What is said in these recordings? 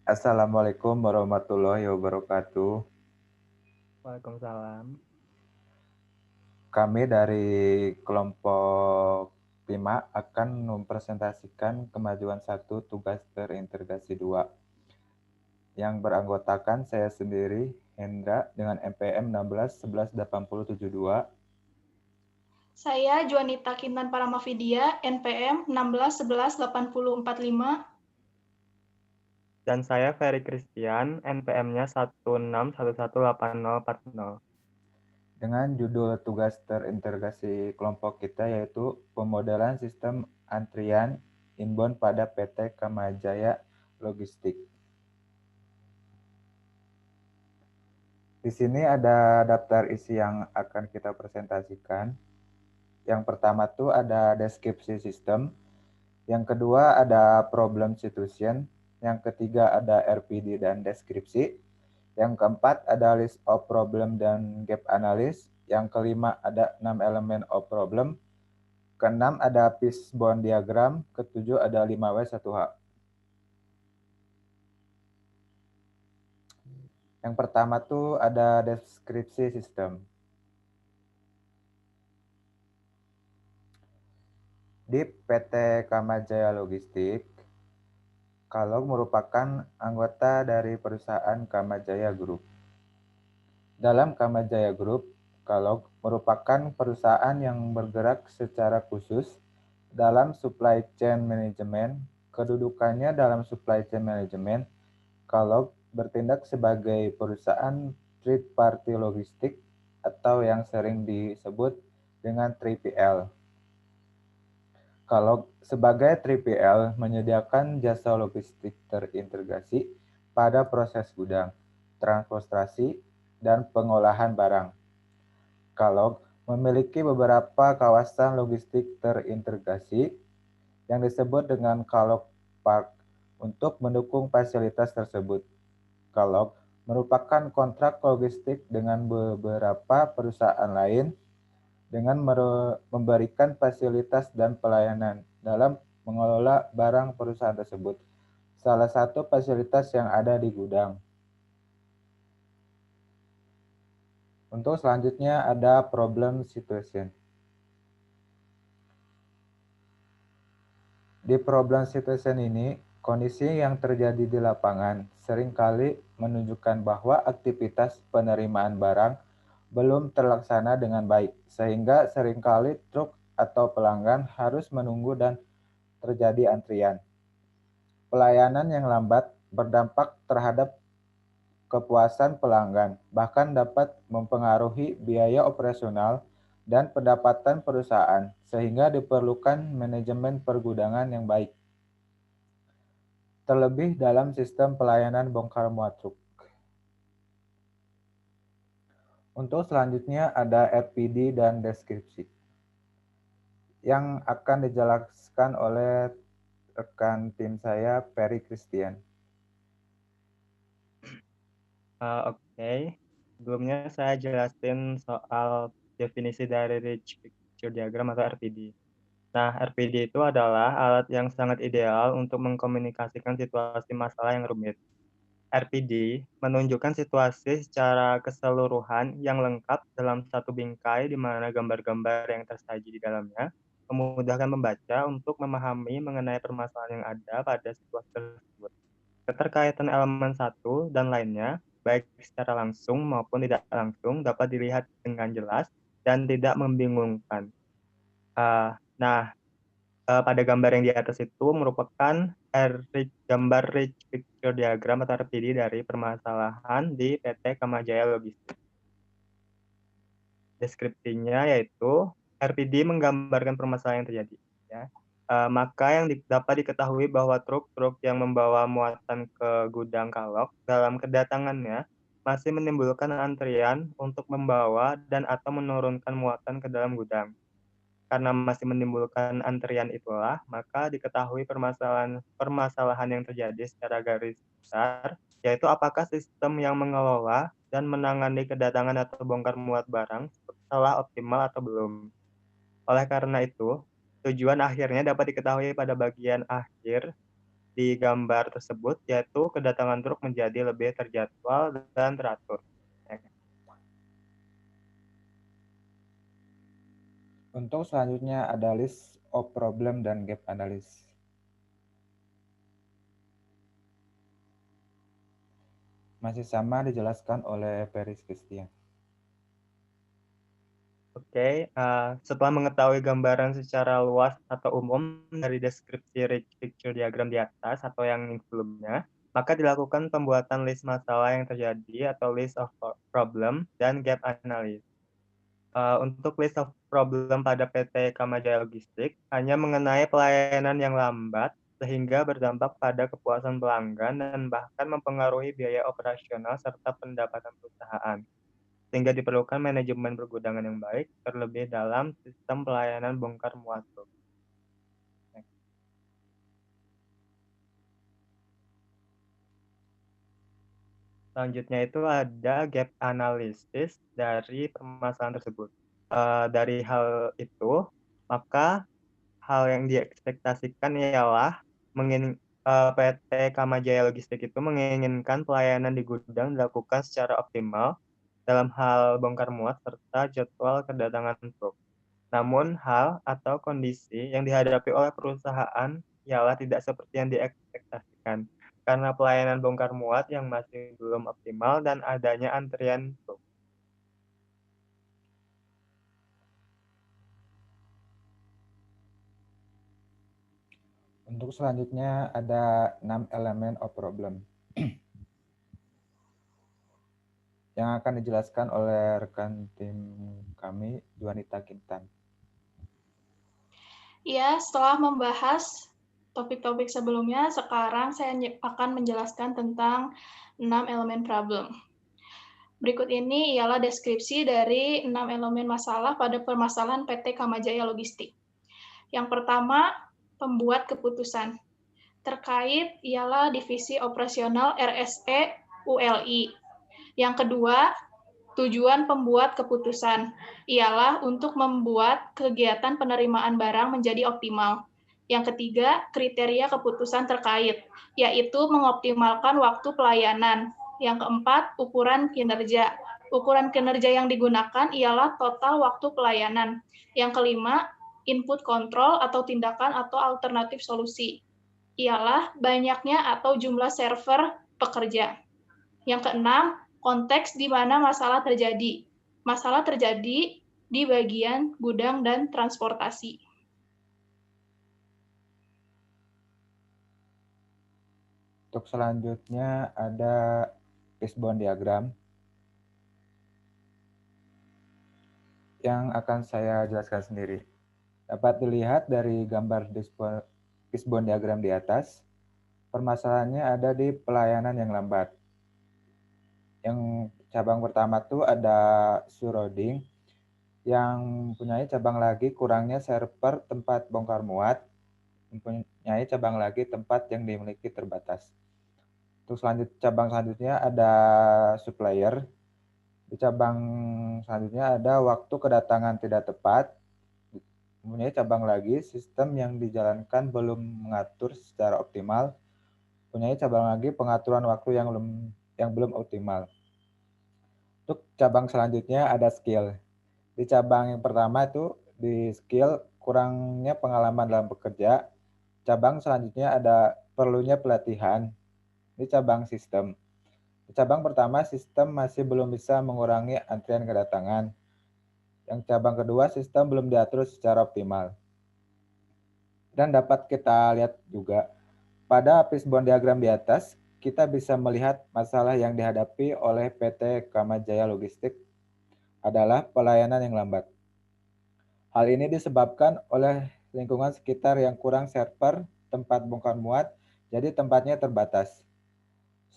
Assalamualaikum warahmatullahi wabarakatuh. Waalaikumsalam. Kami dari kelompok 5 akan mempresentasikan kemajuan satu tugas terintegrasi 2 yang beranggotakan saya sendiri, Hendra, dengan MPM 16118072. Saya Juanita Kintan Paramavidya, NPM 16118045. Dan saya Ferry Christian, NPM-nya 16118040. Dengan judul tugas terintegrasi kelompok kita yaitu pemodelan sistem antrian inbound pada PT Kamajaya Logistik. Di sini ada daftar isi yang akan kita presentasikan. Yang pertama tuh ada deskripsi sistem, yang kedua ada problem situation, yang ketiga ada RPD dan deskripsi, yang keempat ada list of problem dan gap analysis, yang kelima ada 6 elemen of problem, keenam ada fishbone diagram, ketujuh ada 5W1H. Yang pertama tuh ada deskripsi sistem. Di PT Kamajaya Logistik, Kalog merupakan anggota dari perusahaan Kamajaya Group. Dalam Kamajaya Group, Kalog merupakan perusahaan yang bergerak secara khusus dalam supply chain management. Kedudukannya dalam supply chain management, Kalog bertindak sebagai perusahaan third party logistik atau yang sering disebut dengan 3PL. Kalau sebagai 3PL menyediakan jasa logistik terintegrasi pada proses gudang, transportasi, dan pengolahan barang. Kalau memiliki beberapa kawasan logistik terintegrasi yang disebut dengan Kalog Park untuk mendukung fasilitas tersebut. Kalog merupakan kontrak logistik dengan beberapa perusahaan lain dengan memberikan fasilitas dan pelayanan dalam mengelola barang perusahaan tersebut. Salah satu fasilitas yang ada di gudang. Untuk selanjutnya ada problem situation. Di problem situation ini, kondisi yang terjadi di lapangan seringkali menunjukkan bahwa aktivitas penerimaan barang belum terlaksana dengan baik, sehingga seringkali truk atau pelanggan harus menunggu dan terjadi antrian. Pelayanan yang lambat berdampak terhadap kepuasan pelanggan, bahkan dapat mempengaruhi biaya operasional dan pendapatan perusahaan, sehingga diperlukan manajemen pergudangan yang baik. Terlebih dalam sistem pelayanan bongkar muat truk. Untuk selanjutnya ada RPD dan deskripsi yang akan dijelaskan oleh rekan tim saya, Ferry Christian. Oke. Sebelumnya saya jelasin soal definisi dari Rich Picture Diagram atau RPD. Nah, RPD itu adalah alat yang sangat ideal untuk mengkomunikasikan situasi masalah yang rumit. RPD menunjukkan situasi secara keseluruhan yang lengkap dalam satu bingkai di mana gambar-gambar yang tersaji di dalamnya memudahkan pembaca untuk memahami mengenai permasalahan yang ada pada situasi tersebut. Keterkaitan elemen satu dan lainnya, baik secara langsung maupun tidak langsung, dapat dilihat dengan jelas dan tidak membingungkan. Nah, pada gambar yang di atas itu merupakan gambar Rich Picture Diagram atau RPD dari permasalahan di PT Kamajaya Logistik. Deskripsinya yaitu RPD menggambarkan permasalahan yang terjadi. Ya. Maka yang dapat diketahui bahwa truk-truk yang membawa muatan ke gudang Kalog dalam kedatangannya masih menimbulkan antrian untuk membawa dan atau menurunkan muatan ke dalam gudang. Karena masih menimbulkan antrian itulah, maka diketahui permasalahan yang terjadi secara garis besar, yaitu apakah sistem yang mengelola dan menangani kedatangan atau bongkar muat barang telah optimal atau belum. Oleh karena itu, tujuan akhirnya dapat diketahui pada bagian akhir di gambar tersebut, yaitu kedatangan truk menjadi lebih terjadwal dan teratur. Untuk selanjutnya ada list of problem dan gap analysis. Masih sama dijelaskan oleh Peris Christian. Oke, setelah mengetahui gambaran secara luas atau umum dari deskripsi rich picture diagram di atas atau yang sebelumnya, maka dilakukan pembuatan list masalah yang terjadi atau list of problem dan gap analysis. Untuk list of problem pada PT Kamajaya Logistik hanya mengenai pelayanan yang lambat sehingga berdampak pada kepuasan pelanggan dan bahkan mempengaruhi biaya operasional serta pendapatan perusahaan. Sehingga diperlukan manajemen pergudangan yang baik, terlebih dalam sistem pelayanan bongkar muat truk. Selanjutnya itu ada gap analysis dari permasalahan tersebut. Dari hal itu, maka hal yang diekspektasikan ialah PT Kamajaya Logistik itu menginginkan pelayanan di gudang dilakukan secara optimal dalam hal bongkar muat serta jadwal kedatangan truk. Namun hal atau kondisi yang dihadapi oleh perusahaan ialah tidak seperti yang diekspektasikan karena pelayanan bongkar muat yang masih belum optimal dan adanya antrian truk. Untuk selanjutnya ada 6 elemen of problem yang akan dijelaskan oleh rekan tim kami, Juanita Kintan. Ya, setelah membahas topik-topik sebelumnya, sekarang saya akan menjelaskan tentang 6 elemen problem. Berikut ini ialah deskripsi dari 6 elemen masalah pada permasalahan PT Kamajaya Logistik. Yang pertama, pembuat keputusan. Terkait ialah divisi operasional RSE ULI. Yang kedua, tujuan pembuat keputusan ialah untuk membuat kegiatan penerimaan barang menjadi optimal. Yang ketiga, kriteria keputusan terkait, yaitu mengoptimalkan waktu pelayanan. Yang keempat, ukuran kinerja. Ukuran kinerja yang digunakan ialah total waktu pelayanan. Yang kelima, input kontrol atau tindakan atau alternatif solusi. Ialah banyaknya atau jumlah server pekerja. Yang keenam, konteks di mana masalah terjadi. Masalah terjadi di bagian gudang dan transportasi. Untuk selanjutnya ada fishbone diagram yang akan saya jelaskan sendiri. Dapat dilihat dari gambar fishbone diagram di atas, permasalahannya ada di pelayanan yang lambat. Yang cabang pertama tuh ada Suroding yang mempunyai cabang lagi kurangnya server tempat bongkar muat, mempunyai cabang lagi tempat yang dimiliki terbatas. Untuk cabang selanjutnya ada supplier. Di cabang selanjutnya ada waktu kedatangan tidak tepat. Mempunyai cabang lagi sistem yang dijalankan belum mengatur secara optimal. Mempunyai cabang lagi pengaturan waktu yang belum optimal. Untuk cabang selanjutnya ada skill. Di cabang yang pertama itu di skill kurangnya pengalaman dalam bekerja. Cabang selanjutnya ada perlunya pelatihan. Di cabang sistem. Di cabang pertama sistem masih belum bisa mengurangi antrian kedatangan. Yang cabang kedua sistem belum diatur secara optimal. Dan dapat kita lihat juga pada fishbone diagram di atas, kita bisa melihat masalah yang dihadapi oleh PT Kamajaya Logistik adalah pelayanan yang lambat. Hal ini disebabkan oleh lingkungan sekitar yang kurang server tempat bongkar muat, jadi tempatnya terbatas.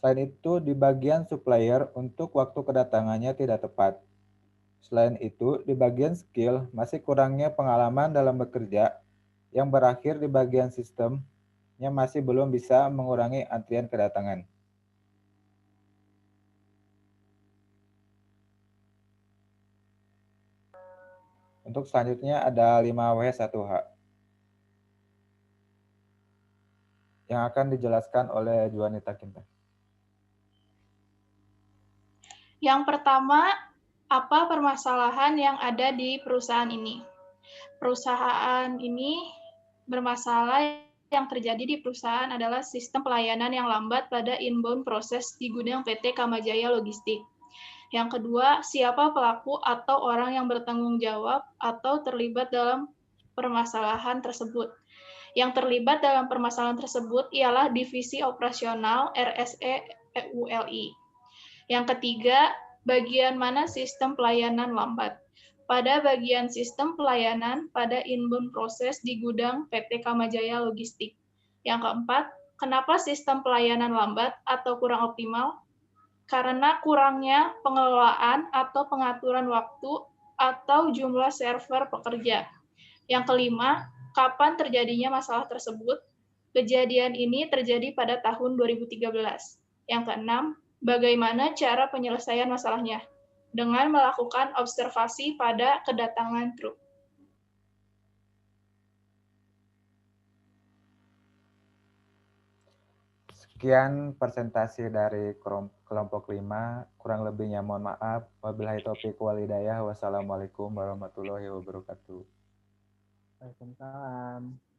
Selain itu, di bagian supplier untuk waktu kedatangannya tidak tepat. Selain itu, di bagian skill masih kurangnya pengalaman dalam bekerja yang berakhir di bagian sistemnya masih belum bisa mengurangi antrian kedatangan. Untuk selanjutnya ada 5W1H. yang akan dijelaskan oleh Juanita Kinta. Yang pertama, apa permasalahan yang ada di perusahaan ini? Perusahaan ini bermasalah yang terjadi di perusahaan adalah sistem pelayanan yang lambat pada inbound proses di gudang PT Kamajaya Logistik. Yang kedua, siapa pelaku atau orang yang bertanggung jawab atau terlibat dalam permasalahan tersebut? Yang terlibat dalam permasalahan tersebut ialah Divisi Operasional RSE EULI. Yang ketiga, bagian mana sistem pelayanan lambat? Pada bagian sistem pelayanan pada inbound proses di gudang PT Kamajaya Logistik. Yang keempat, kenapa sistem pelayanan lambat atau kurang optimal? Karena kurangnya pengelolaan atau pengaturan waktu atau jumlah server pekerja. Yang kelima, kapan terjadinya masalah tersebut? Kejadian ini terjadi pada tahun 2013. Yang keenam, bagaimana cara penyelesaian masalahnya? Dengan melakukan observasi pada kedatangan truk. Sekian presentasi dari kelompok 5, kurang lebihnya mohon maaf. Wabillahi taufiq wal hidayah. Wassalamualaikum warahmatullahi wabarakatuh. Waalaikumsalam.